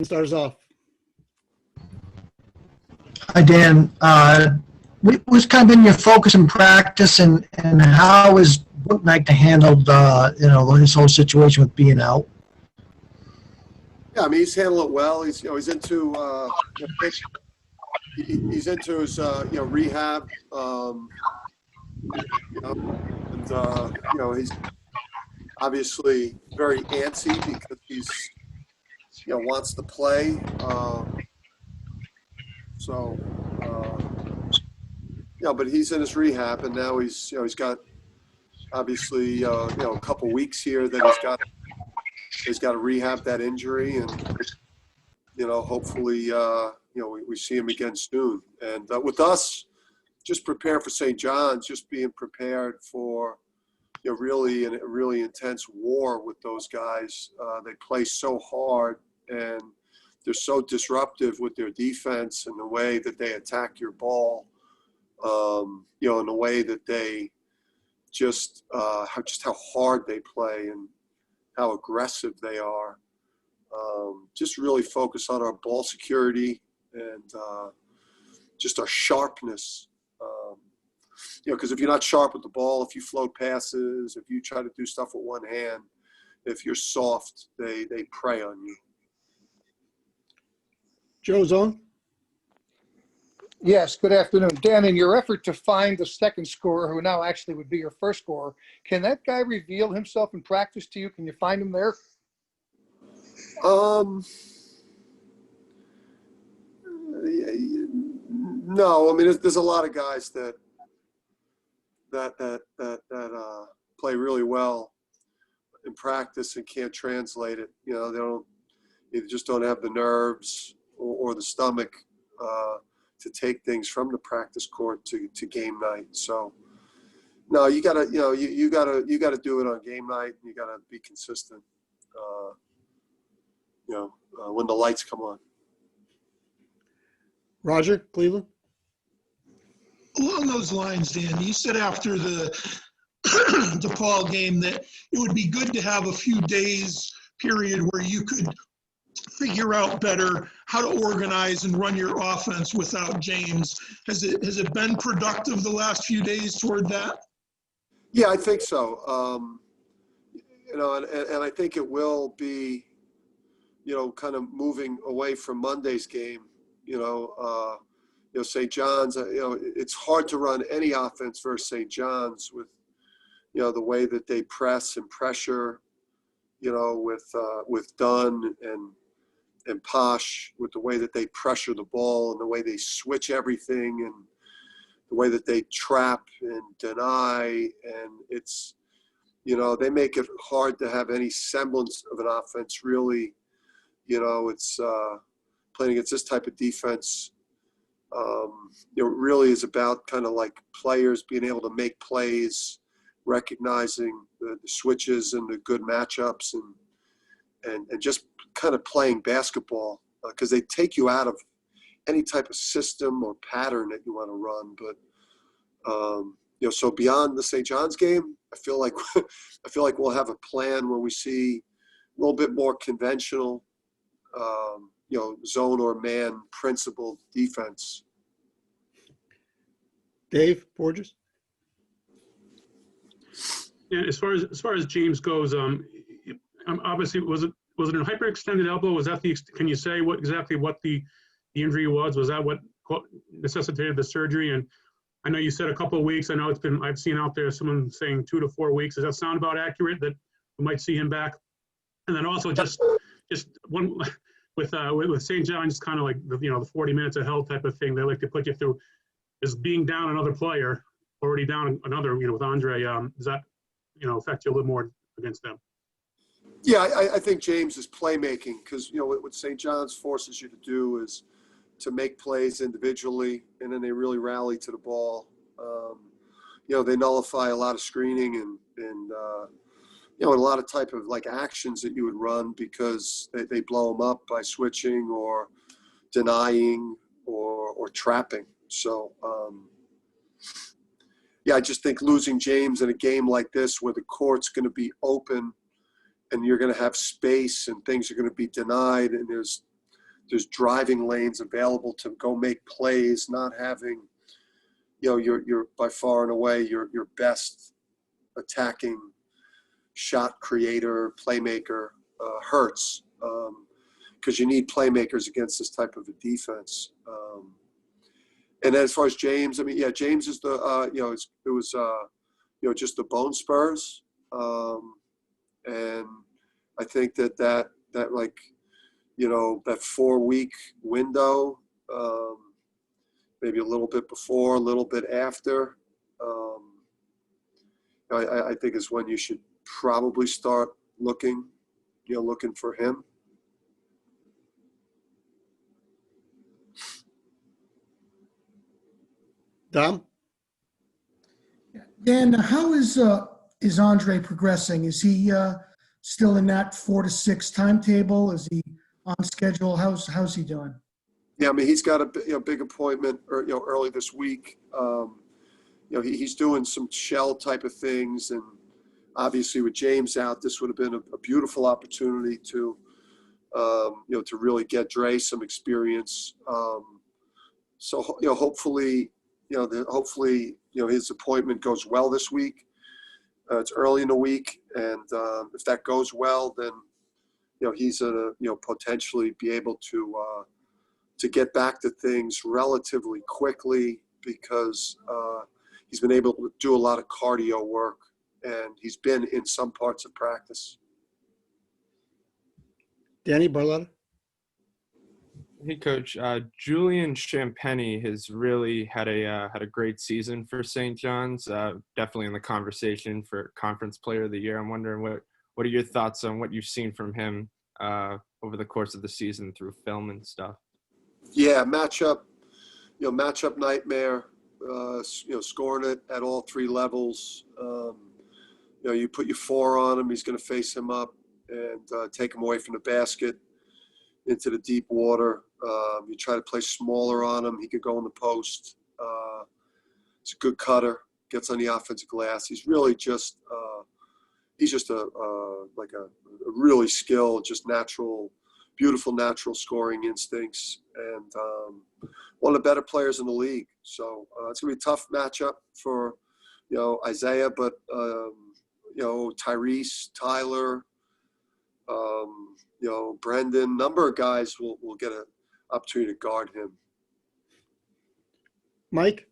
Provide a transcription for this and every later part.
Starts off. Hi, Dan. What's kind of been your focus in practice, and how is Bouknight to handle this whole situation with being out? Yeah, I mean, he's handled it well. He's into he's into his rehab. He's obviously very antsy because he's wants to play. But he's in his rehab, and now he's got obviously a couple weeks here that he's got to rehab that injury, and hopefully we see him again soon. And with us, just prepare for St. John's, just being prepared for really a really intense war with those guys. They play so hard, and they're so disruptive with their defense and the way that they attack your ball. And the way that they just how hard they play and how aggressive they are. Just really focus on our ball security and just our sharpness. Because if you're not sharp with the ball, if you float passes, if you try to do stuff with one hand, if you're soft, they prey on you. Joe's on. Yes, good afternoon. Dan, in your effort to find the second scorer, who now actually would be your first scorer, can that guy reveal himself in practice to you? Can you find him there? No, I mean, there's a lot of guys that play really well in practice and can't translate it. They just don't have the nerves or the stomach to take things from the practice court to game night. So no, you gotta do it on game night. You gotta be consistent. When the lights come on. Roger, Cleveland. Along those lines, Dan, you said after the DePaul game that it would be good to have a few days period where you could figure out better how to organize and run your offense without James. Has it been productive the last few days toward that? Yeah, I think so. And I think it will be, kind of moving away from Monday's game. St. John's. It's hard to run any offense versus St. John's with, the way that they press and pressure. With Dunn and Posh, with the way that they pressure the ball and the way they switch everything and the way that they trap and deny. And it's, they make it hard to have any semblance of an offense, really. It's playing against this type of defense, really is about kind of like players being able to make plays, recognizing the switches and the good matchups and just kind of playing basketball, because they take you out of any type of system or pattern that you want to run. But so beyond the St. John's game, I feel like we'll have a plan where we see a little bit more conventional, zone or man principled defense. Dave Borges. Yeah, as far as James goes, obviously was it an hyperextended elbow? Was that can you say what the injury was? Was that what necessitated the surgery? And I know you said a couple of weeks. I know I've seen out there someone saying 2 to 4 weeks. Does that sound about accurate that we might see him back? And then also just one with St. John's, kind of like the 40 minutes of hell type of thing they like to put you through, is being down another player, already down another, with Andre. Does that affect you a little more against them? Yeah, I think James is playmaking, because what St. John's forces you to do is to make plays individually, and then they really rally to the ball. They nullify a lot of screening and a lot of type of like actions that you would run, because they blow them up by switching or denying or trapping. So I just think losing James in a game like this, where the court's going to be open and you're going to have space and things are going to be denied, and there's there's driving lanes available to go make plays, not having, you're by far and away your best attacking shot creator, playmaker hurts, because you need playmakers against this type of a defense. And as far as James, I mean, yeah, James is the, it was just the bone spurs. And I think that like, that 4-week window, maybe a little bit before, a little bit after, I think is when you should probably start looking for him. Dom? Dan, how is Andre progressing? Is he still in that 4 to 6 timetable? Is he on schedule? How's he doing? Yeah, I mean, he's got a big appointment early this week. He's doing some shell type of things, and obviously with James out, this would have been a beautiful opportunity to really get Dre some experience. So hopefully his appointment goes well this week. It's early in the week, and if that goes well, then he's gonna potentially be able to get back to things relatively quickly, because he's been able to do a lot of cardio work, and he's been in some parts of practice. Danny Barletta? Hey, Coach. Julian Champagny has really had a great season for St. John's. Definitely in the conversation for Conference Player of the Year. I'm wondering what are your thoughts on what you've seen from him over the course of the season through film and stuff? Yeah, matchup nightmare. Scoring it at all 3 levels. You put your 4 on him, he's going to face him up and take him away from the basket into the deep water. You try to play smaller on him, he could go in the post. He's a good cutter, gets on the offensive glass. He's really just a really skilled, just beautiful natural scoring instincts, and one of the better players in the league. So it's gonna be a tough matchup for Isaiah, but Tyrese, Tyler, Brendan, number of guys will get an opportunity to guard him. Mike?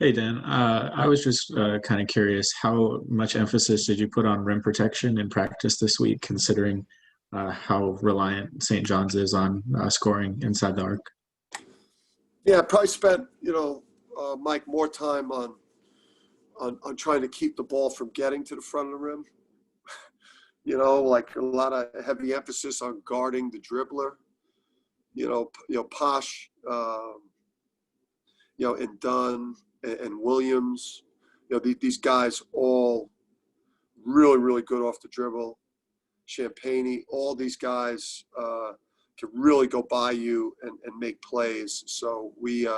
Hey, Dan. I was just kind of curious, how much emphasis did you put on rim protection in practice this week, considering how reliant St. John's is on scoring inside the arc? Yeah, I probably spent, Mike, more time on trying to keep the ball from getting to the front of the rim. Like a lot of heavy emphasis on guarding the dribbler. Posh, and Dunn and Williams. These guys all really, really good off the dribble. Champagny, all these guys can really go by you and make plays. So we're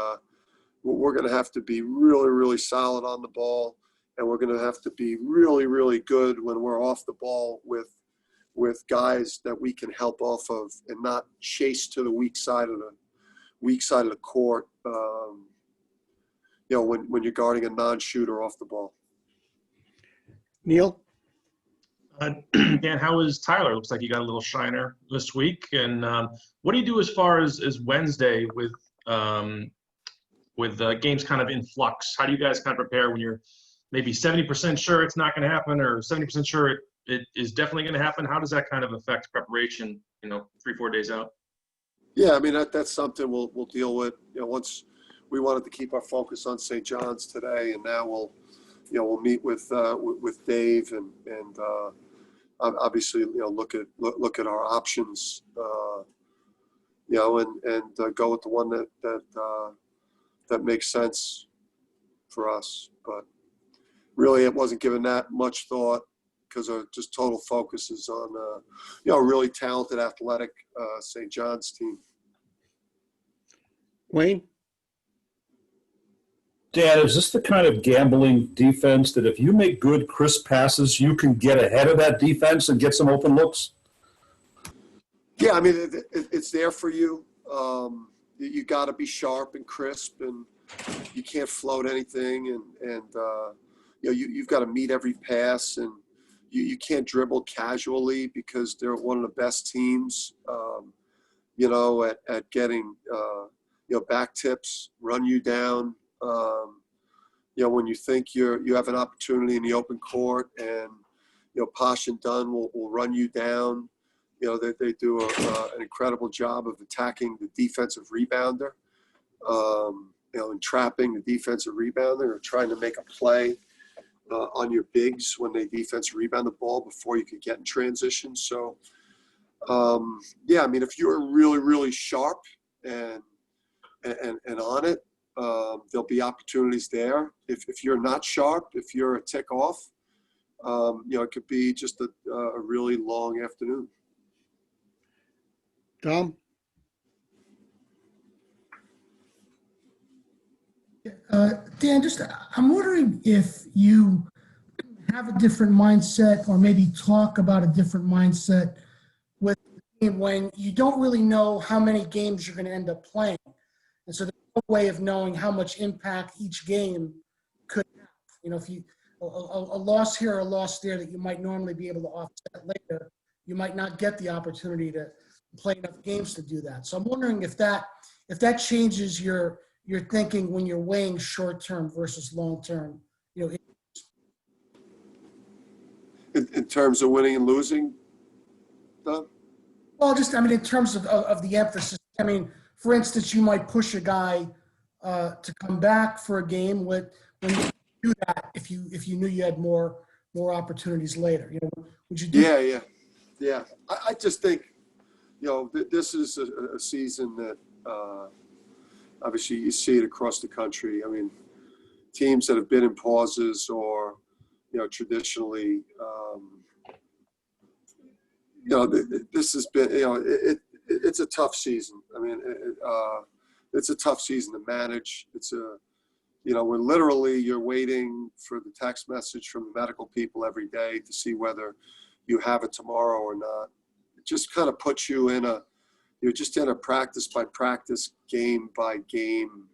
going to have to be really, really solid on the ball, and we're going to have to be really, really good when we're off the ball with guys that we can help off of and not chase to the weak side of the court. When you're guarding a non-shooter off the ball. Neil? Dan, how is Tyler? Looks like you got a little shiner this week. And what do you do as far as Wednesday with games kind of in flux? How do you guys kind of prepare when you're maybe 70% sure it's not going to happen, or 70% sure it is definitely going to happen? How does that kind of affect preparation, 3-4 days out? Yeah, I mean, that's something we'll deal with. Once we wanted to keep our focus on St. John's today, and now we'll meet with Dave and obviously look at our options, and go with the one that makes sense for us. But really, it wasn't given that much thought, because our just total focus is on a really talented, athletic St. John's team. Wayne? Dan, is this the kind of gambling defense that if you make good, crisp passes, you can get ahead of that defense and get some open looks? Yeah, I mean, it's there for you. You got to be sharp and crisp, and you can't float anything. And you've got to meet every pass, and you can't dribble casually because they're one of the best teams, at getting, back tips, run you down. When you think you have an opportunity in the open court, and, Posh and Dunn will run you down. They do an incredible job of attacking the defensive rebounder, and trapping the defensive rebounder, or trying to make a play on your bigs when they defensive rebound the ball before you could get in transition. So, I mean, if you're really, really sharp and on it, there'll be opportunities there. If you're not sharp, if you're a tick off, it could be just a really long afternoon. Dom? Dan, I'm wondering if you have a different mindset, or maybe talk about a different mindset with the team when you don't really know how many games you're going to end up playing. And so there's no way of knowing how much impact each game could have. If you a loss here or a loss there that you might normally be able to offset later, you might not get the opportunity to play enough games to do that. So I'm wondering if that changes your thinking when you're weighing short-term versus long-term, In terms of winning and losing, Dom? Well, in terms of the emphasis. For instance, you might push a guy to come back for a game when you do that if you knew you had more opportunities later. Would you do? Yeah. I just think, this is a season that obviously you see it across the country. I mean, teams that have been in pauses, or traditionally, this has been, it's a tough season. I mean, it's a tough season to manage. It's when literally you're waiting for the text message from the medical people every day to see whether you have it tomorrow or not. It just kind of puts you you're just in a practice by practice, game by game,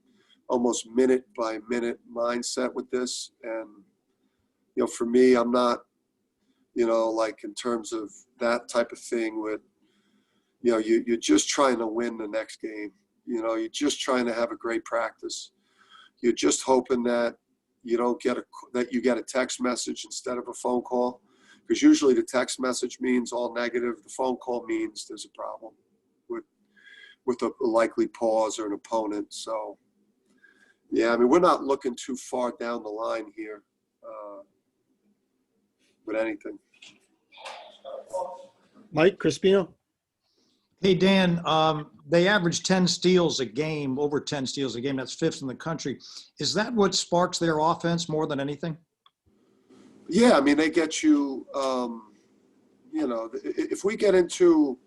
almost minute by minute mindset with this. And, for me, I'm not, like in terms of that type of thing with, you're just trying to win the next game. You're just trying to have a great practice. You're just hoping that you get a text message instead of a phone call, because usually the text message means all negative. The phone call means there's a problem with a likely pause or an opponent. So, yeah, I mean, we're not looking too far down the line here with anything. Mike Crispino? Hey, Dan, they average 10 steals a game, over 10 steals a game. That's fifth in the country. Is that what sparks their offense more than anything? Yeah, I mean, they get you, if we get into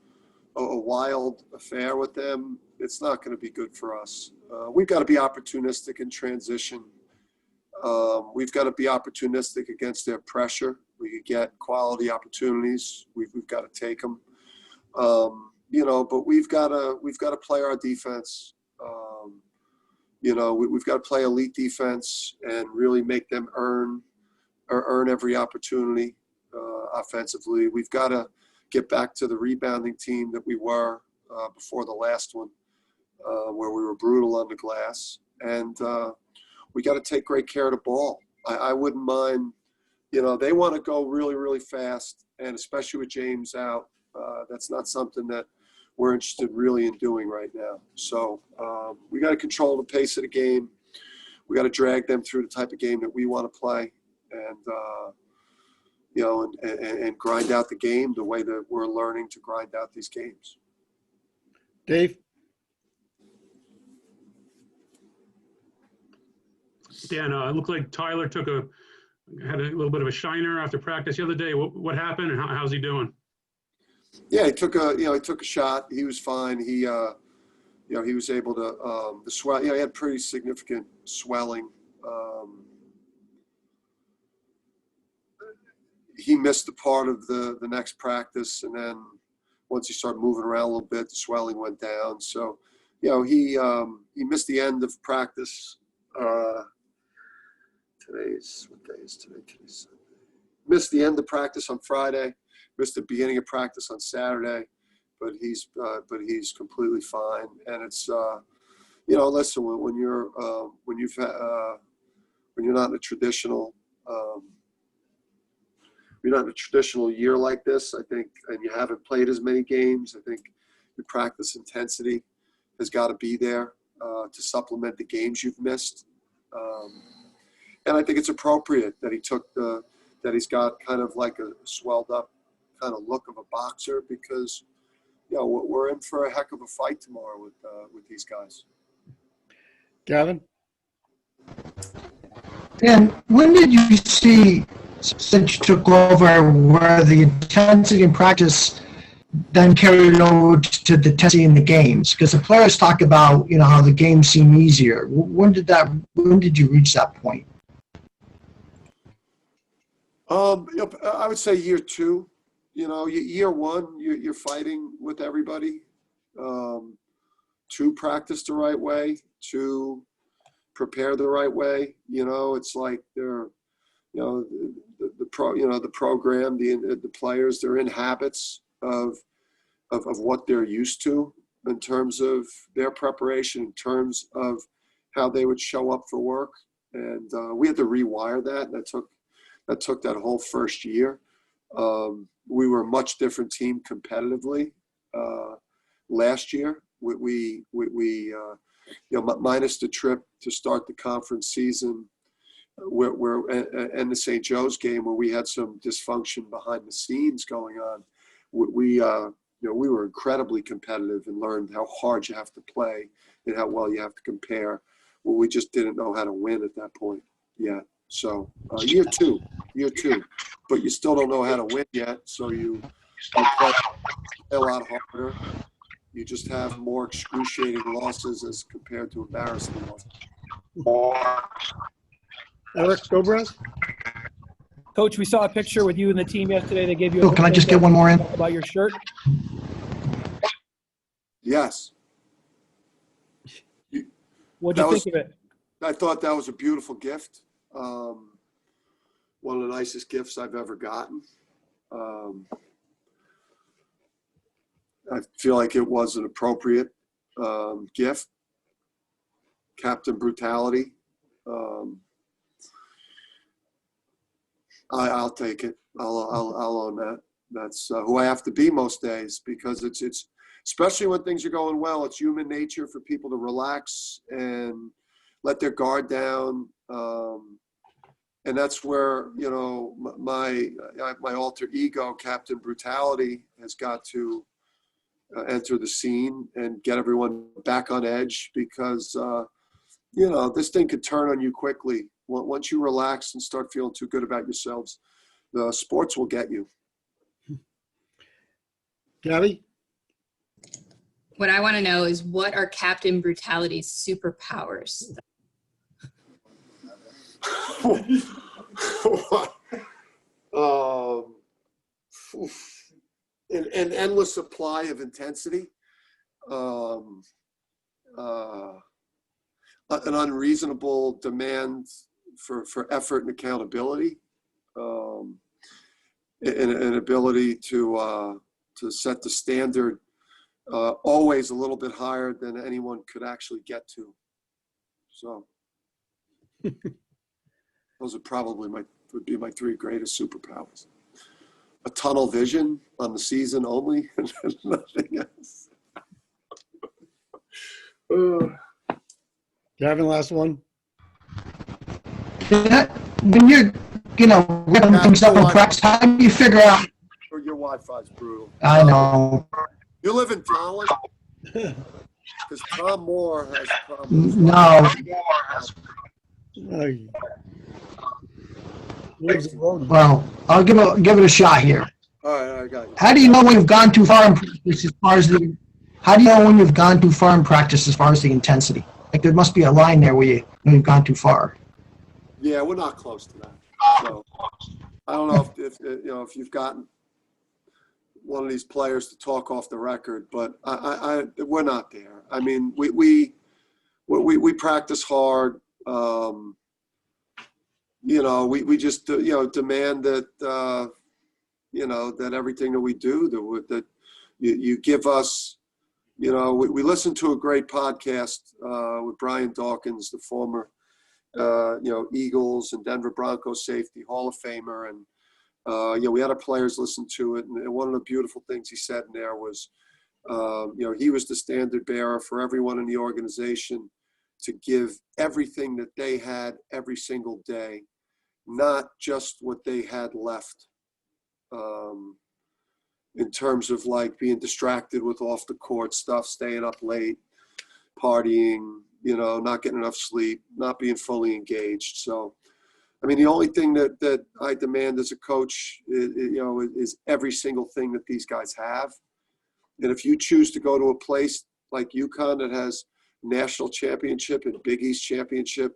a wild affair with them, it's not going to be good for us. We've got to be opportunistic in transition. We've got to be opportunistic against their pressure. We could get quality opportunities. We've got to take them. But we've got to play our defense. We've got to play elite defense and really make them earn every opportunity offensively. We've got to get back to the rebounding team that we were before the last one, where we were brutal on the glass. And we got to take great care of the ball. I wouldn't mind, they want to go really, really fast, and especially with James out, that's not something that we're interested really in doing right now. So we got to control the pace of the game. We got to drag them through the type of game that we want to play, and and grind out the game the way that we're learning to grind out these games. Dave? Dan, it looked like Tyler had a little bit of a shiner after practice the other day. What happened, and how's he doing? Yeah, he took a shot. He was fine. He was able to the swell. He had pretty significant swelling. He missed the part of the next practice, and then once he started moving around a little bit, the swelling went down. So, he missed the end of practice. What day is today? Today's Sunday. Missed the end of practice on Friday. Missed the beginning of practice on Saturday, but he's completely fine. And it's listen, when you're not in a traditional year like this, I think, and you haven't played as many games, I think your practice intensity has got to be there to supplement the games you've missed. And I think it's appropriate that he's got kind of like a swelled up kind of look of a boxer, because we're in for a heck of a fight tomorrow with these guys. Gavin? And when did you see, since you took over, where the intensity in practice then carried over to the intensity in the games? Because the players talk about, how the games seem easier. When did you reach that point? I would say year two. Year one, you're fighting with everybody. To practice the right way, to prepare the right way. It's like they're, the program, the players, they're in habits of what they're used to in terms of their preparation, in terms of how they would show up for work. And we had to rewire that. And that took that whole first year. We were a much different team competitively last year. We minus the trip to start the conference season, and the St. Joe's game where we had some dysfunction behind the scenes going on. We were incredibly competitive and learned how hard you have to play and how well you have to compare. Well, we just didn't know how to win at that point yet. So year two, but you still don't know how to win yet. So you play a lot harder. You just have more excruciating losses as compared to embarrassing losses. Eric Dobras? Coach, we saw a picture with you and the team yesterday. They gave you a Can I just get one more in? about your shirt. Yes. What'd you think of it? I thought that was a beautiful gift. One of the nicest gifts I've ever gotten. I feel like it was an appropriate gift. Captain Brutality. I'll take it. I'll own that. That's who I have to be most days, because it's especially when things are going well. It's human nature for people to relax and let their guard down. And that's where, my alter ego, Captain Brutality, has got to enter the scene and get everyone back on edge, because, this thing could turn on you quickly. Once you relax and start feeling too good about yourselves, the sports will get you. Gabby? What I want to know is, what are Captain Brutality's superpowers? An endless supply of intensity, an unreasonable demand for effort and accountability, an ability to set the standard always a little bit higher than anyone could actually get to. So those would probably would be my three greatest superpowers. A tunnel vision on the season only, and nothing else. Gavin, last one. When you're, ripping things up in practice, how do you figure out? Your Wi-Fi's brutal. I know. You live in Tallinn? Because Tom Moore has problems. No. Well, I'll give it a shot here. All right, I got you. How do you know when you've gone too far in practice as far as the? How do you know when you've gone too far in practice as far as the intensity? Like, there must be a line there where you know you've gone too far. Yeah, we're not close to that. So I don't know if you've gotten one of these players to talk off the record, but we're not there. I mean, we practice hard. We just demand that that everything that we do, that you give us. We listened to a great podcast with Brian Dawkins, the former Eagles and Denver Broncos safety, Hall of Famer, and we had our players listen to it, and one of the beautiful things he said in there was, he was the standard bearer for everyone in the organization to give everything that they had every single day, not just what they had left, in terms of like being distracted with off the court stuff, staying up late, partying, not getting enough sleep, not being fully engaged. So, I mean, the only thing that I demand as a coach is every single thing that these guys have. And if you choose to go to a place like UConn that has national championship and Big East championship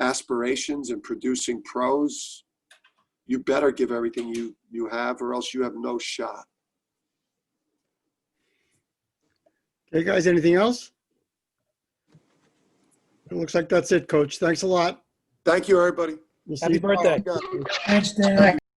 aspirations and producing pros, you better give everything you have, or else you have no shot. Okay, guys, anything else? It looks like that's it, Coach. Thanks a lot. Thank you, everybody. We'll see Happy you tomorrow. birthday. Thanks, Dan.